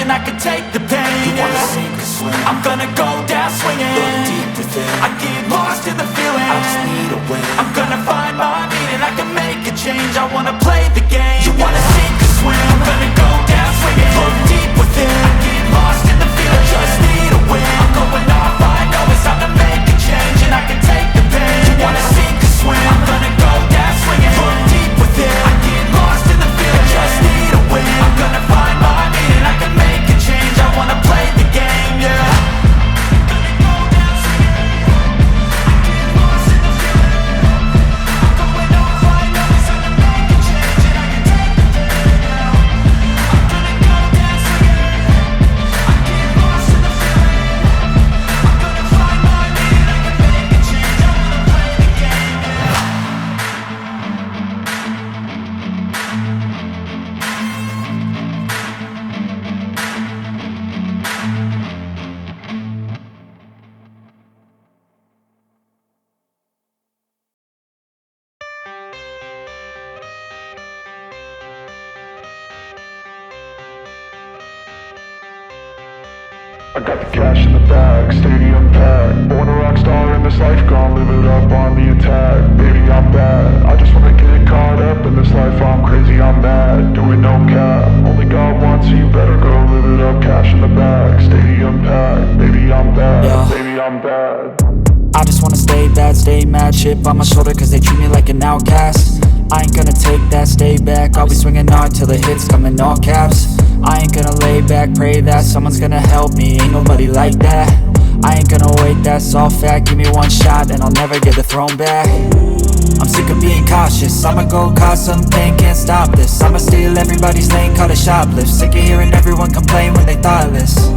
and I can take the pain. You wanna sink or swim? I'm gonna go down swinging. Look deep within. I get lost in the feeling. I just need a win. I'm gonna find my meaning. I can make a change. I wanna play the game. You wanna sink or swim? I'm gonna go down swinging. Look deep within. I get lost in the feeling. I just need a win. I'm going off. I know it's time to make a change, and I can take the pain. You wanna sink or swim? I'm gonna go down swinging. Look deep within. I get lost in the feeling. I just need a win. I'm gonna find my meaning. I can make a change. I wanna play the game, yeah. I got the cash in the bag, stadium packed. Born a rock star in this life, gon' live it up on the attack. Baby, I'm bad, I just wanna get caught up in this life. I'm crazy, I'm mad, doing no cap. Only God wants, so you better go live it up. Cash in the bag, stadium packed. Baby, I'm bad, baby, I'm bad. I just wanna stay bad, stay mad. Chip on my shoulder cause they treat me like an outcast. I ain't gonna take that, stay back. I'll be swinging hard till the hits come in all caps. I ain't gonna lay back, pray that someone's gonna help me. Ain't nobody like that. I ain't gonna wait, that's all fact. Give me one shot and I'll never get the throne back. I'm sick of being cautious. I'ma go cause something, can't stop this. I'ma steal everybody's lane, call it shoplift. Sick of hearing everyone complain when they thoughtless.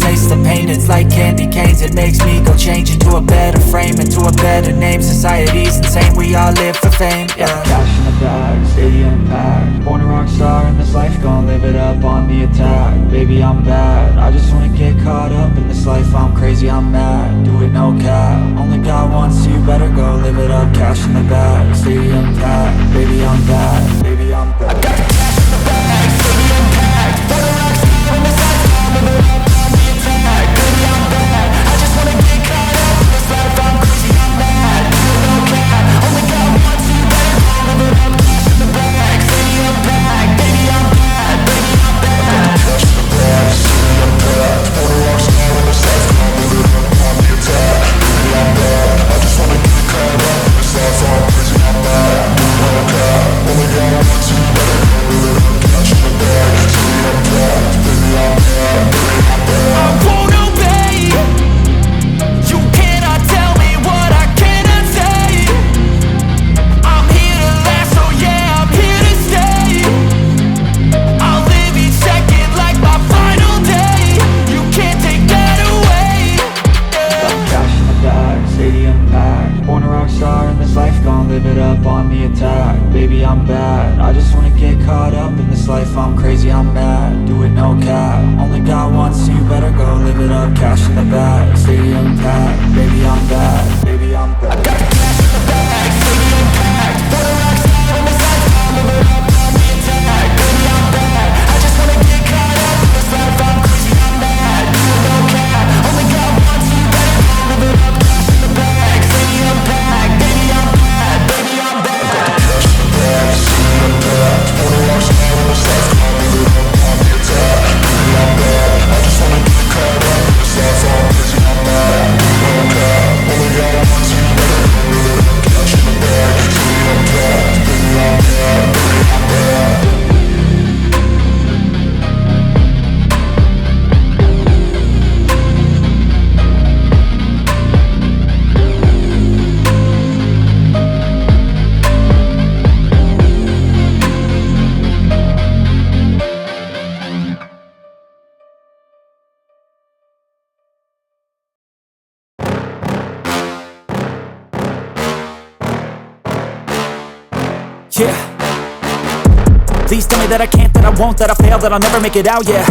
Taste the pain, it's like candy canes. It makes me go change into a better frame, into a better name. Society's insane, we all live for fame, yeah. Cash in the bag, stadium packed. Born a rock star in this life, gon' live it up on the attack. Baby, I'm bad, I just wanna get caught up in this life. I'm crazy, I'm mad, do it no cap. Only God wants, so you better go live it up. Cash in the bag, stadium packed. Baby, I'm bad, baby, I'm bad. I got the cash in the bag, stadium packed. Born a rock star in this life, gon' live it up. Baby, I'm bad, I just wanna get caught up in this life. I'm crazy, I'm mad, do it no cap. Only God wants, so you better go live it up. Cash in the bag, stadium packed. Baby, I'm bad, baby, I'm bad. Cash in the bag, stadium packed. Born a rock star in this life, gon' live it up on the attack. Baby, I'm bad, I just wanna get caught up in this life. I'm crazy, I'm mad, do it no cap. Only God wants, so you better go live it up. Cash in the bag, stadium packed. Baby, I'm bad, baby, I'm bad. I won't obey. You cannot tell me what I cannot say. I'm here to last, so yeah, I'm here to stay. I'll live each second like my final day. You can't take that away, yeah. Cash in the bag, stadium packed. Born a rock star in this life, gon' live it up on the attack. Baby, I'm bad, I just wanna get caught up in this life. I'm crazy, I'm mad, do it no cap. Only God wants, so you better go live it up. Cash in the bag, stadium packed. Baby, I'm bad, baby, I'm bad. I got the cash in the bag, stadium packed. Born a rock star in this life, gon' live it up on the attack. Baby, I'm bad, I just wanna get caught up in this life. I'm crazy, I'm mad, do it no cap. Only God wants, so you better go live it up. Cash in the bag, stadium packed. Baby, I'm bad, baby, I'm bad. Cash in the bag, stadium packed. Born a rock star in this life, gon' live it up on the attack. Baby, I'm bad, I just wanna get caught up in this life. I'm crazy, I'm mad, do it no cap. Only God wants, so you better go live it up. Cash in the bag, stadium packed. Baby, I'm bad, baby, I'm bad. Yeah. Please tell me that I can't, that I won't, that I fail, that I'll never make it out, yeah.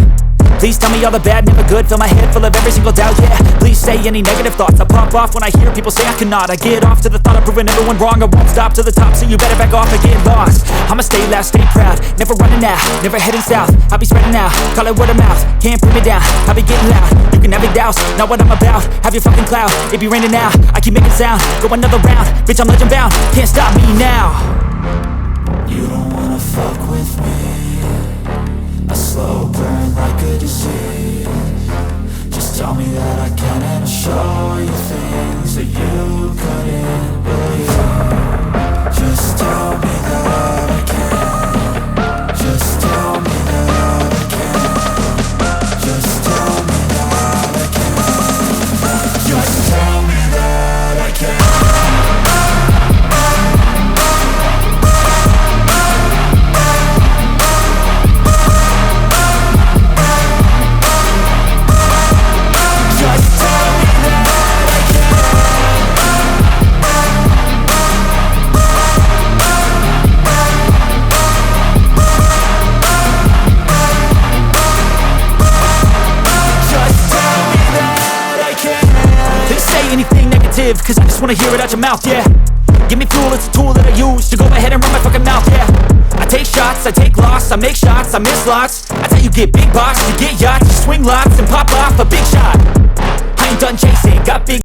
Please tell me all the bad, never good. Fill my head full of every single doubt, yeah. Please say any negative thoughts. I pop off when I hear people say I cannot. I get off to the thought of proving everyone wrong. I won't stop to the top, so you better back off and get lost. I'ma stay loud, stay proud, never running out, never heading south. I'll be spreading out, call it word of mouth. Can't put me down, I'll be getting loud. You can have your doubts, not what I'm about. Have your fucking cloud, it be raining now. I keep making sound, go another round. Bitch, I'm legend bound, can't stop me now. You don't wanna fuck with me. A slow burn like a disease. Just tell me that I can and I'll show you things that you couldn't believe. Just tell me that I can. Just tell me that I can. Just tell me that I can. Just tell me that I can. Anything negative, cause I just wanna hear it out your mouth, yeah. Give me fuel, it's a tool that I use to go ahead and run my fucking mouth, yeah. I take shots, I take loss, I make shots, I miss lots. That's how you get big box, you get yachts, you swing lots and pop off a big shot. I ain't done chasing, got big